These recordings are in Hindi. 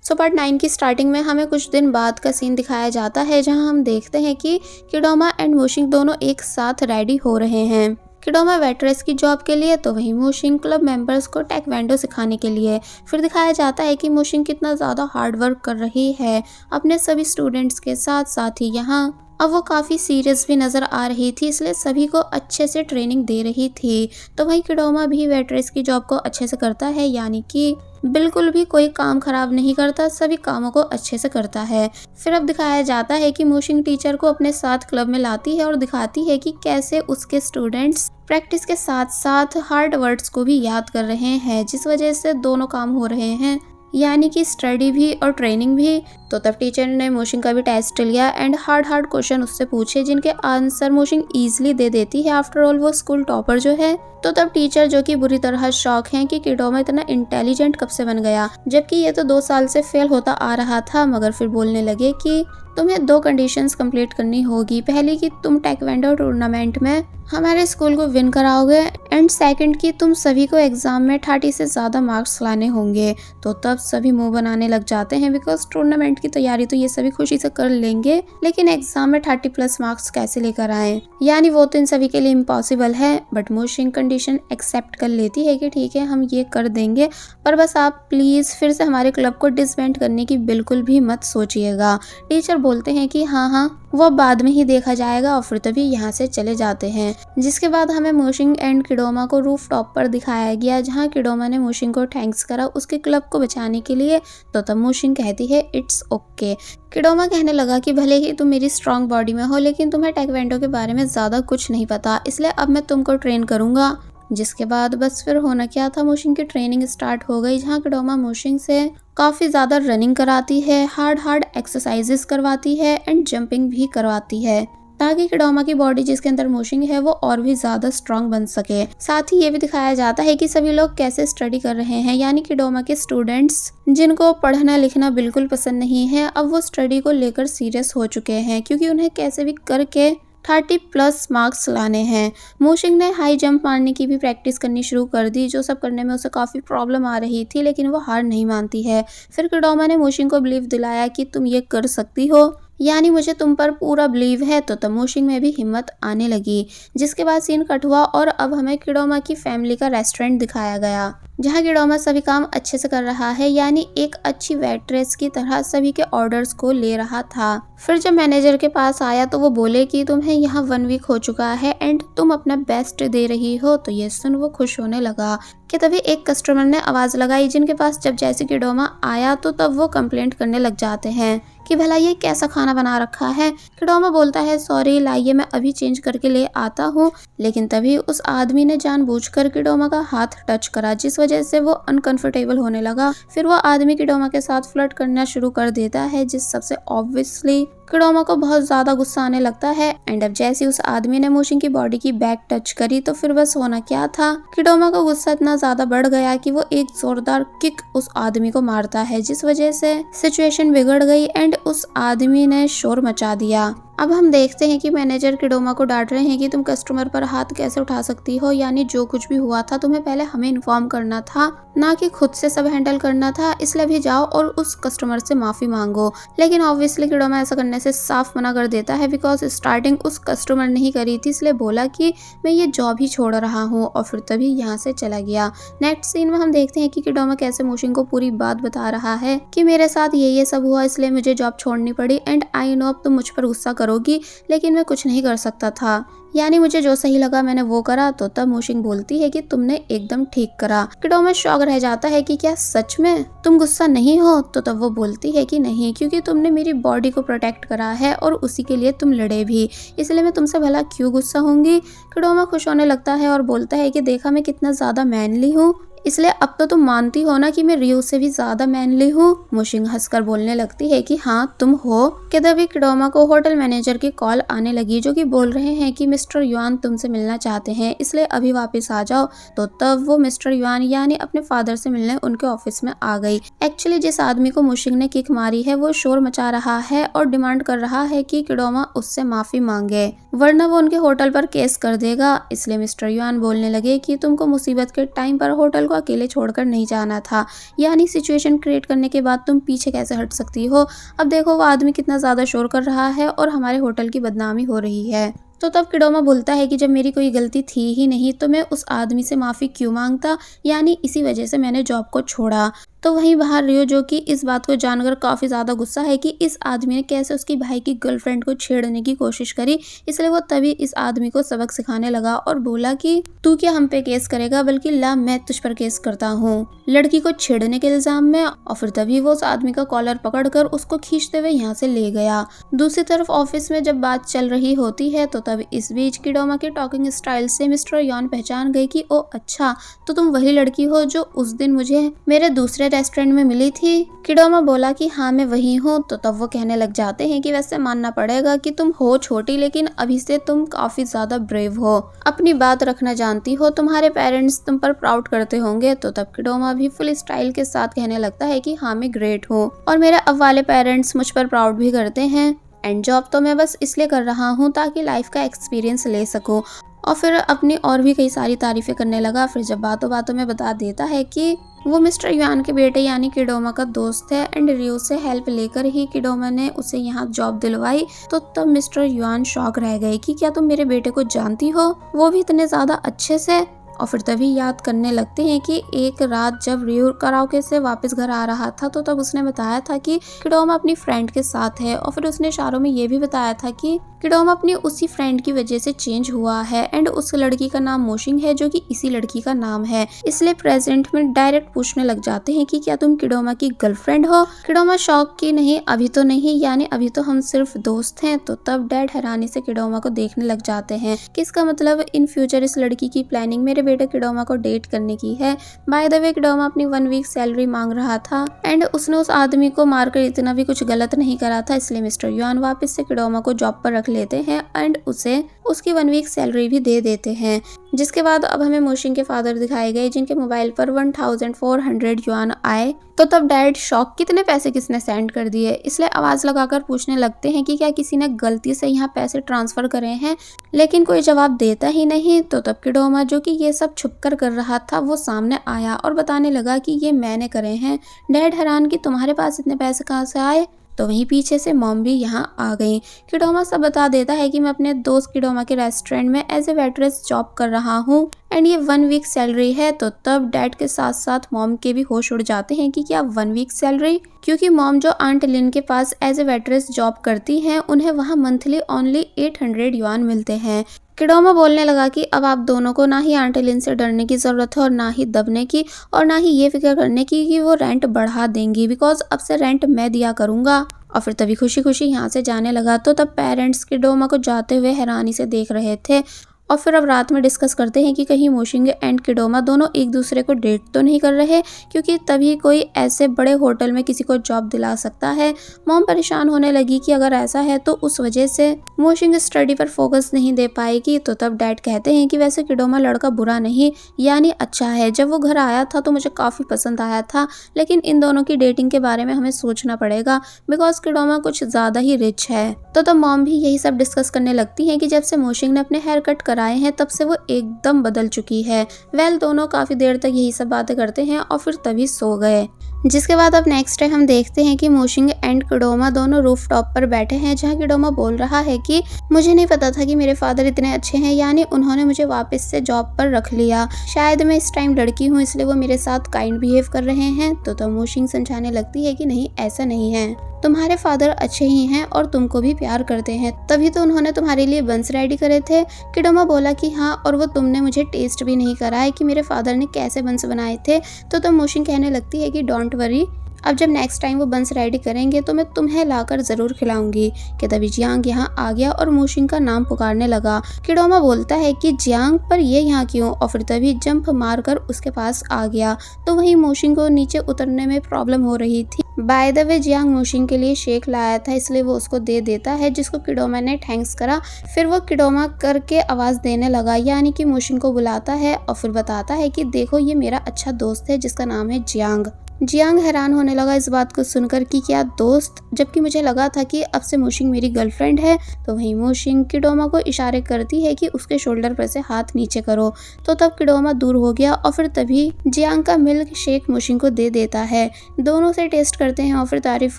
सो पार्ट 9 की स्टार्टिंग में हमें कुछ दिन बाद का सीन दिखाया जाता है, जहां हम देखते हैं कि किडोमा एंड मोशिंग दोनों एक साथ रेडी हो रहे हैं। किडोमा वेट्रेस की जॉब के लिए, तो वहीं मोशिंग क्लब मेंबर्स को टेक्वेंडो सिखाने के लिए। फिर दिखाया जाता है कि मोशिंग कितना ज़्यादा हार्ड वर्क कर रही है अपने सभी स्टूडेंट्स के साथ साथ ही यहाँ अब वो काफ़ी सीरियस भी नज़र आ रही थी, इसलिए सभी को अच्छे से ट्रेनिंग दे रही थी। तो वहीं किडोमा भी वेट्रेस की जॉब को अच्छे से करता है, यानी कि बिल्कुल भी कोई काम खराब नहीं करता, सभी कामों को अच्छे से करता है। फिर अब दिखाया जाता है कि मोशिंग टीचर को अपने साथ क्लब में लाती है और दिखाती है कि कैसे उसके स्टूडेंट्स प्रैक्टिस के साथ साथ हार्ड वर्ड्स को भी याद कर रहे हैं, जिस वजह से दोनों काम हो रहे हैं, यानी कि स्टडी भी और ट्रेनिंग भी। तो तब टीचर ने मोशिंग का भी टेस्ट लिया एंड हार्ड क्वेश्चन उससे पूछे, जिनके आंसर मोशिंग इजीली दे देती है। आफ्टर ऑल वो स्कूल टॉपर जो है। तो तब टीचर, जो कि बुरी तरह शॉक हैं कि किडोमा इतना इंटेलिजेंट कब से बन गया, जबकि ये तो 2 साल से फेल होता आ रहा था, मगर फिर बोलने लगे कि तुम्हें 2 कंडीशंस कंप्लीट करनी होगी। पहली कि तुम टेक्वेंडो टूर्नामेंट में हमारे स्कूल को विन कराओगे एंड सेकंड कि तुम सभी को एग्जाम में 30 से ज़्यादा मार्क्स लाने होंगे। तो तब सभी मुंह बनाने लग जाते हैं, बिकॉज टूर्नामेंट की तैयारी तो ये सभी खुशी से कर लेंगे, लेकिन एग्जाम में 30+ मार्क्स कैसे लेकर आए, यानी वो तो इन सभी के लिए इम्पॉसिबल है। बट मोशिंग कंडीशन एक्सेप्ट कर लेती है कि ठीक है, हम ये कर देंगे, पर बस आप प्लीज़ फिर से हमारे क्लब को डिसबैंड करने की बिल्कुल भी मत सोचिएगा। टीचर बोलते हैं कि हाँ वो बाद में ही देखा जाएगा, और फिर तभी यहाँ से चले जाते हैं। जिसके बाद हमें मोशिंग एंड किडोमा को रूफ टॉप पर दिखाया गया, जहाँ किडोमा ने मोशिंग को थैंक्स करा उसके क्लब को बचाने के लिए। तो तब मोशिंग कहती है इट्स ओके। किडोमा कहने लगा कि भले ही तुम मेरी स्ट्रॉन्ग बॉडी में हो, लेकिन तुम्हें टेक्वेंडो के बारे में ज़्यादा कुछ नहीं पता, इसलिए अब मैं तुमको ट्रेन करूँगा। जिसके बाद बस फिर होना क्या था, मोशिंग की ट्रेनिंग स्टार्ट हो गई, जहाँ किडोमा मोशिंग से काफ़ी ज़्यादा रनिंग कराती है, हार्ड एक्सरसाइजेस करवाती है एंड जंपिंग भी करवाती है, ताकि किडोमा की बॉडी जिसके अंदर मोशिंग है वो और भी ज़्यादा स्ट्रांग बन सके। साथ ही ये भी दिखाया जाता है कि सभी लोग कैसे स्टडी कर रहे हैं, यानी किडोमा के स्टूडेंट्स जिनको पढ़ना लिखना बिल्कुल पसंद नहीं है, अब वो स्टडी को लेकर सीरियस हो चुके हैं, क्योंकि उन्हें कैसे भी करके 30+ मार्क्स लाने हैं। मोशिंग ने हाई जंप मारने की भी प्रैक्टिस करनी शुरू कर दी, जो सब करने में उसे काफ़ी प्रॉब्लम आ रही थी, लेकिन वो हार नहीं मानती है। फिर किडोमा ने मोशिंग को बिलीव दिलाया कि तुम ये कर सकती हो, यानी मुझे तुम पर पूरा बिलीव है। तो तब मोशिंग में भी हिम्मत आने लगी। जिसके बाद सीन कट हुआ और अब हमें किडोमा की फैमिली का रेस्टोरेंट दिखाया गया, जहाँ किडोमा सभी काम अच्छे से कर रहा है, यानी एक अच्छी वेट्रेस की तरह सभी के ऑर्डर्स को ले रहा था। फिर जब मैनेजर के पास आया तो वो बोले कि तुम्हें यहाँ 1 वीक हो चुका है एंड तुम अपना बेस्ट दे रही हो। तो ये सुन वो खुश होने लगा कि तभी एक कस्टमर ने आवाज़ लगाई, जिनके पास जब जैसे किडोमा आया तो तब वो कंप्लेंट करने लग जाते हैं कि भला ये कैसा खाना बना रखा है। किडोमा बोलता है सॉरी, लाइए मैं अभी चेंज करके ले आता हूँ। लेकिन तभी उस आदमी ने जानबूझकर किडोमा का हाथ टच करा, जिस वजह से वो अनकंफर्टेबल होने लगा। फिर वो आदमी किडोमा के साथ फ्लर्ट करना शुरू कर देता है, जिस सबसे ऑब्वियसली किडोमा को बहुत ज़्यादा गुस्सा आने लगता है। एंड अब जैसे उस आदमी ने मोशिंग की बॉडी की बैक टच करी, तो फिर बस होना क्या था, किडोमा का गुस्सा इतना ज़्यादा बढ़ गया कि वो एक जोरदार किक उस आदमी को मारता है, जिस वजह से सिचुएशन बिगड़ गई एंड उस आदमी ने शोर मचा दिया। अब हम देखते हैं कि मैनेजर किडोमा को डांट रहे हैं कि तुम कस्टमर पर हाथ कैसे उठा सकती हो, यानी जो कुछ भी हुआ था तुम्हें पहले हमें इन्फॉर्म करना था, ना कि खुद से सब हैंडल करना था। इसलिए भी जाओ और उस कस्टमर से माफ़ी मांगो। लेकिन ऑब्वियसली किडोमा ऐसा करने से साफ मना कर देता है, बिकॉज स्टार्टिंग उस कस्टमर ने ही करी थी, इसलिए बोला कि मैं ये जॉब ही छोड़ रहा हूँ, और फिर तभी यहाँ से चला गया। नेक्स्ट सीन में हम देखते हैं कि किडोमा कैसे मोशिंग को पूरी बात बता रहा है कि मेरे साथ ये सब हुआ, इसलिए मुझे जॉब छोड़नी पड़ी एंड आई नो अब तुम मुझ पर गुस्सा करोगी, लेकिन मैं कुछ नहीं कर सकता था, यानी मुझे जो सही लगा मैंने वो करा। तो तब मोशिंग बोलती है कि तुमने एकदम ठीक करा। किडोमा शॉक रह जाता है कि क्या सच में तुम गुस्सा नहीं हो। तो तब वो बोलती है कि नहीं, क्योंकि तुमने मेरी बॉडी को प्रोटेक्ट करा है और उसी के लिए तुम लड़े भी, इसलिए मैं तुमसे भला क्यों गुस्सा होंगी। किडोमा खुश होने लगता है और बोलता है कि देखा मैं कितना ज़्यादा मैनली हूँ, इसलिए अब तो तुम मानती हो ना कि मैं रियो से भी ज्यादा मैनली हूँ। मोशिंग हंसकर बोलने लगती है कि हाँ तुम हो। कि तभी किडोमा को होटल मैनेजर की कॉल आने लगी, जो कि बोल रहे हैं कि मिस्टर युआन तुमसे मिलना चाहते हैं, इसलिए अभी वापस आ जाओ। तो तब वो मिस्टर युआन यानी अपने फादर से मिलने उनके ऑफिस में आ गई। एक्चुअली जिस आदमी को मोशिंग ने किक मारी है वो शोर मचा रहा है और डिमांड कर रहा है कि किडोमा उससे माफी मांगे, वरना वो उनके होटल पर केस कर देगा। इसलिए मिस्टर युआन बोलने लगे कि तुमको मुसीबत के टाइम पर होटल को को अकेले छोड़कर नहीं जाना था, यानी सिचुएशन क्रिएट करने के बाद तुम पीछे कैसे हट सकती हो। अब देखो वो आदमी कितना ज़्यादा शोर कर रहा है और हमारे होटल की बदनामी हो रही है। तो तब किडोमा बोलता है कि जब मेरी कोई गलती थी ही नहीं तो मैं उस आदमी से माफ़ी क्यों मांगता, यानी इसी वजह से मैंने जॉब को छोड़ा। तो वहीं बाहर रियो, जो कि इस बात को जानकर काफ़ी ज़्यादा गुस्सा है कि इस आदमी ने कैसे उसकी भाई की गर्लफ्रेंड को छेड़ने की कोशिश करी, इसलिए वो तभी इस आदमी को सबक सिखाने लगा और बोला कि तू क्या हम पे केस करेगा, बल्कि ला मैं तुझ पर केस करता हूँ लड़की को छेड़ने के इल्जाम में। और फिर तभी वो उस आदमी का कॉलर पकड़कर उसको खींचते हुए यहाँ से ले गया। दूसरी तरफ ऑफिस में जब बात चल रही होती है तो तब इस बीच किडोमा के टॉकिंग स्टाइल से मिस्टर यॉन पहचान गई कि ओ अच्छा, तो तुम वही लड़की हो जो उस दिन मुझे मेरे दूसरे रेस्टोरेंट में मिली थी। किडोमा बोला कि हाँ मैं वही हूँ। तो तब वो कहने लग जाते हैं कि वैसे मानना पड़ेगा कि तुम हो छोटी, लेकिन अभी से तुम काफी ज्यादा ब्रेव हो, अपनी बात रखना जानती हो, तुम्हारे पेरेंट्स तुम पर प्राउड करते होंगे। तो तब किडोमा भी फुल स्टाइल के साथ कहने लगता है कि हाँ मैं ग्रेट हूँ और मेरे अब वाले पेरेंट्स मुझ पर प्राउड भी करते हैं, एंड जॉब तो मैं बस इसलिए कर रहा हूँ ताकि लाइफ का एक्सपीरियंस ले सकूँ। और फिर अपनी और भी कई सारी तारीफें करने लगा। फिर जब बातों बातों में बता देता है कि वो मिस्टर युआन के बेटे यानी किडोमा का दोस्त है एंड रियो से हेल्प लेकर ही किडोमा ने उसे यहाँ जॉब दिलवाई। तो तब मिस्टर युआन शॉक रह गए कि क्या तुम मेरे बेटे को जानती हो, वो भी इतने ज्यादा अच्छे से। और फिर तभी याद करने लगते हैं कि एक रात जब रियो कराओके से वापस घर आ रहा था तो तब उसने बताया था कि किडोमा अपनी फ्रेंड के साथ है। और फिर उसने इशारों में ये भी बताया था कि किडोमा अपनी उसी फ्रेंड की वजह से चेंज हुआ है एंड उस लड़की का नाम मोशिंग है जो कि इसी लड़की का नाम है। इसलिए प्रेजेंट में डायरेक्ट पूछने लग जाते हैं कि क्या तुम किडोमा की गर्लफ्रेंड हो। किडोमा शॉक की नहीं, अभी तो नहीं, यानी अभी तो हम सिर्फ दोस्त हैं। तो तब डैड हैरानी से किडोमा को देखने लग जाते हैं कि इसका मतलब इन फ्यूचर इस लड़की की प्लानिंग मेरे बेटे किडोमा को डेट करने की है। बाय द वे किडोमा अपनी 1 वीक सैलरी मांग रहा था एंड उसने उस आदमी को मारकर इतना भी कुछ गलत नहीं करा था, इसलिए मिस्टर युआन वापस से किडोमा को जॉब पर रख लेते हैं एंड उसे उसकी 1 वीक सैलरी भी दे देते हैं। जिसके बाद अब हमें मोशिंग के फादर दिखाए गए जिनके मोबाइल पर 1400 युआन आए। तो तब डैड शॉक, कितने पैसे किसने सेंड कर दिए, इसलिए आवाज लगाकर पूछने लगते हैं कि क्या किसी ने गलती से यहाँ पैसे ट्रांसफर करे हैं, लेकिन कोई जवाब देता ही नहीं। तो तब किडोमा, जो कि ये सब छुपकर कर रहा था, वो सामने आया और बताने लगा कि ये मैंने करे हैं। डैड हैरान कि तुम्हारे पास इतने पैसे कहाँ से आए। तो वहीं पीछे से मॉम भी यहाँ आ गई। किडोमा सब बता देता है कि मैं अपने दोस्त किडोमा के रेस्टोरेंट में एज ए वेट्रेस जॉब कर रहा हूँ एंड ये 1 वीक सैलरी है। तो तब डैड के साथ साथ मॉम के भी होश उड़ जाते हैं कि क्या 1 वीक सैलरी, क्योंकि मॉम जो आंट लिन के पास एज ए वेट्रेस जॉब करती हैं उन्हें वहाँ मंथली ओनली 800 युआन मिलते हैं। किडोमा बोलने लगा कि अब आप दोनों को ना ही आंटी लिन से डरने की ज़रूरत है और ना ही दबने की, और ना ही ये फिक्र करने की कि वो रेंट बढ़ा देंगी, बिकॉज अब से रेंट मैं दिया करूँगा। और फिर तभी खुशी खुशी यहाँ से जाने लगा। तो तब पेरेंट्स किडोमा को जाते हुए हैरानी से देख रहे थे। और फिर अब रात में डिस्कस करते हैं कि कहीं मोशिंग एंड किडोमा दोनों एक दूसरे को डेट तो नहीं कर रहे, क्योंकि तभी कोई ऐसे बड़े होटल में किसी को जॉब दिला सकता है। मॉम परेशान होने लगी कि अगर ऐसा है तो उस वजह से मोशिंग स्टडी पर फोकस नहीं दे पाएगी। तो तब डैड कहते हैं कि वैसे किडोमा लड़का बुरा नहीं, यानी अच्छा है। जब वो घर आया था तो मुझे काफ़ी पसंद आया था, लेकिन इन दोनों की डेटिंग के बारे में हमें सोचना पड़ेगा बिकॉज किडोमा कुछ ज़्यादा ही रिच है। तो तब मॉम भी यही सब डिस्कस करने लगती हैं कि जब से मोशिंग ने अपने हेयर कट आए हैं तब से वो एकदम बदल चुकी है। वेल दोनों काफी देर तक यही सब बातें करते हैं और फिर तभी सो गए। जिसके बाद अब नेक्स्ट डे हम देखते हैं कि मोशिंग एंड किडोमा दोनों रूफ टॉप पर बैठे हैं, जहां किडोमा बोल रहा है कि मुझे नहीं पता था कि मेरे फादर इतने अच्छे हैं, यानी उन्होंने मुझे वापस से जॉब पर रख लिया। शायद मैं इस टाइम लड़की हूँ इसलिए वो मेरे साथ काइंड बिहेव कर रहे हैं। तो मोशिंग समझाने लगती है कि नहीं ऐसा नहीं है, तुम्हारे फादर अच्छे ही हैं और तुमको भी प्यार करते हैं, तभी तो उन्होंने तुम्हारे लिए बंस रेडी करे थे। किडोमा बोला कि हाँ, और वो तुमने मुझे टेस्ट भी नहीं कराया कि मेरे फादर ने कैसे बंस बनाए थे। तो मोशिंग कहने लगती है कि डोंट वरी, अब जब नेक्स्ट टाइम वो बंस रेडी करेंगे तो मैं तुम्हें लाकर जरूर खिलाऊंगी। कि तभी जियांग यहाँ आ गया और मोशिंग का नाम पुकारने लगा। किडोमा बोलता है कि जियांग, पर ये यहाँ क्यों, और फिर तभी जंप मारकर उसके पास आ गया। तो वहीं मोशिंग को नीचे उतरने में प्रॉब्लम हो रही थी। बाय द वे जियांग मोशिंग के लिए शेक लाया था, इसलिए वो उसको दे देता है, जिसको किडोमा ने थैंक्स करा। फिर वो किडोमा करके आवाज देने लगा, यानी कि मोशिंग को बुलाता है और फिर बताता है कि देखो ये मेरा अच्छा दोस्त है जिसका नाम है जियांग। जियांग हैरान होने लगा इस बात को सुनकर कि क्या दोस्त, जबकि मुझे लगा था कि अब से मोशिंग मेरी गर्लफ्रेंड है। तो वहीं मोशिंग किडोमा को इशारे करती है कि उसके शोल्डर पर से हाथ नीचे करो। तो तब किडोमा दूर हो गया और फिर तभी जियांग का मिल्क शेक मोशिंग को दे देता है। दोनों से टेस्ट करते हैं और फिर तारीफ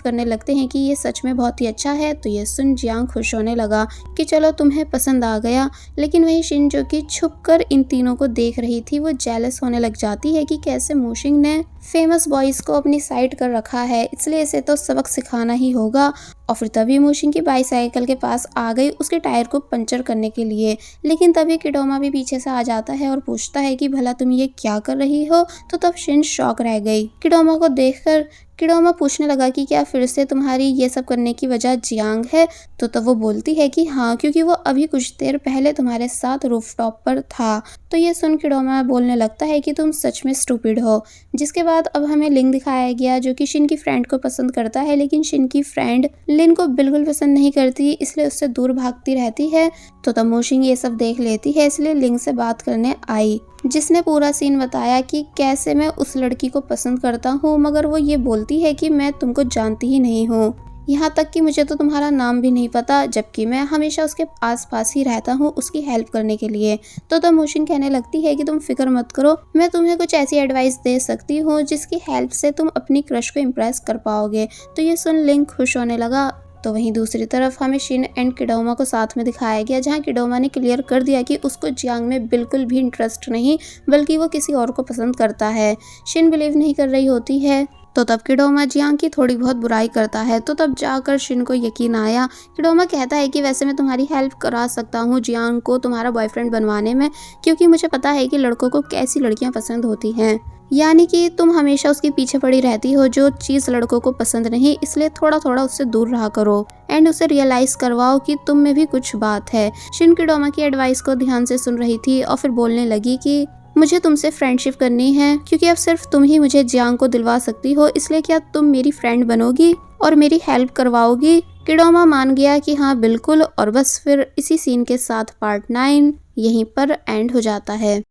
करने लगते हैं कि ये सच में बहुत ही अच्छा है। तो ये सुन जियांग खुश होने लगा कि चलो तुम्हें पसंद आ गया। लेकिन वहीं शिन, जो कि छुप कर इन तीनों को देख रही थी, वो जेलस होने लग जाती है कि कैसे मोशिंग ने फेमस बॉयज को अपनी साइड कर रखा है, इसलिए इसे तो सबक सिखाना ही होगा। और फिर तभी मोशिंग की बाईसाइकिल के पास आ गई उसके टायर को पंचर करने के लिए। लेकिन तभी किडोमा भी पीछे से आ जाता है और पूछता है कि भला तुम ये क्या कर रही हो। तो तब शिन शॉक रह गई किडोमा को देखकर। किडोमा पूछने लगा कि क्या फिर से तुम्हारी ये सब करने की वजह जियांग है। तो तब वो बोलती है कि हाँ, क्योंकि वो अभी कुछ देर पहले तुम्हारे साथ रूफटॉप पर था। तो ये सुन किडोमा बोलने लगता है कि तुम सच में स्टूपिड हो। जिसके बाद अब हमें लिंग दिखाया गया, जो कि शिन की फ्रेंड को पसंद करता है, लेकिन शिन की फ्रेंड लिन को बिल्कुल पसंद नहीं करती, इसलिए उससे दूर भागती रहती है। तो तब मोशिंग ये सब देख लेती है, इसलिए लिंग से बात करने आई, जिसने पूरा सीन बताया कि कैसे मैं उस लड़की को पसंद करता हूँ, मगर वो ये बोलती है कि मैं तुमको जानती ही नहीं हूँ, यहाँ तक कि मुझे तो तुम्हारा नाम भी नहीं पता, जबकि मैं हमेशा उसके आसपास ही रहता हूँ उसकी हेल्प करने के लिए। तो तब मोशिंग कहने लगती है कि तुम फिक्र मत करो, मैं तुम्हें कुछ ऐसी एडवाइस दे सकती हूँ जिसकी हेल्प से तुम अपनी क्रश को इम्प्रेस कर पाओगे। तो ये सुन लिंग खुश होने लगा। तो वहीं दूसरी तरफ हमें शिन एंड किडोमा को साथ में दिखाया गया, जहां किडोमा ने क्लियर कर दिया कि उसको जियांग में बिल्कुल भी इंटरेस्ट नहीं, बल्कि वो किसी और को पसंद करता है। शिन बिलीव नहीं कर रही होती है। तो तब किडोमा जियांग की थोड़ी बहुत बुराई करता है। तो तब जाकर शिन को यकीन आया। किडोमा कहता है कि वैसे मैं तुम्हारी हेल्प करा सकता हूँ जियांग को तुम्हारा बॉयफ्रेंड बनवाने में, क्योंकि मुझे पता है कि लड़कों को कैसी लड़कियां पसंद होती हैं। यानी कि तुम हमेशा उसके पीछे पड़ी रहती हो, जो चीज़ लड़कों को पसंद नहीं, इसलिए थोड़ा थोड़ा उससे दूर रहा करो एंड उसे रियलाइज करवाओ कि तुम में भी कुछ बात है। शिन किडोमा की एडवाइस को ध्यान से सुन रही थी और फिर बोलने लगी कि मुझे तुमसे फ्रेंडशिप करनी है, क्योंकि अब सिर्फ तुम ही मुझे जियांग को दिलवा सकती हो, इसलिए क्या तुम मेरी फ्रेंड बनोगी और मेरी हेल्प करवाओगी। किडोमा मान गया कि हाँ बिल्कुल, और बस फिर इसी सीन के साथ पार्ट 9 यहीं पर एंड हो जाता है।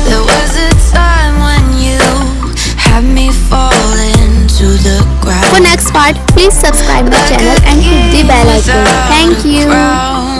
There was a time when you had me falling to the ground. For next part, please subscribe my channel and hit the bell icon. Thank you.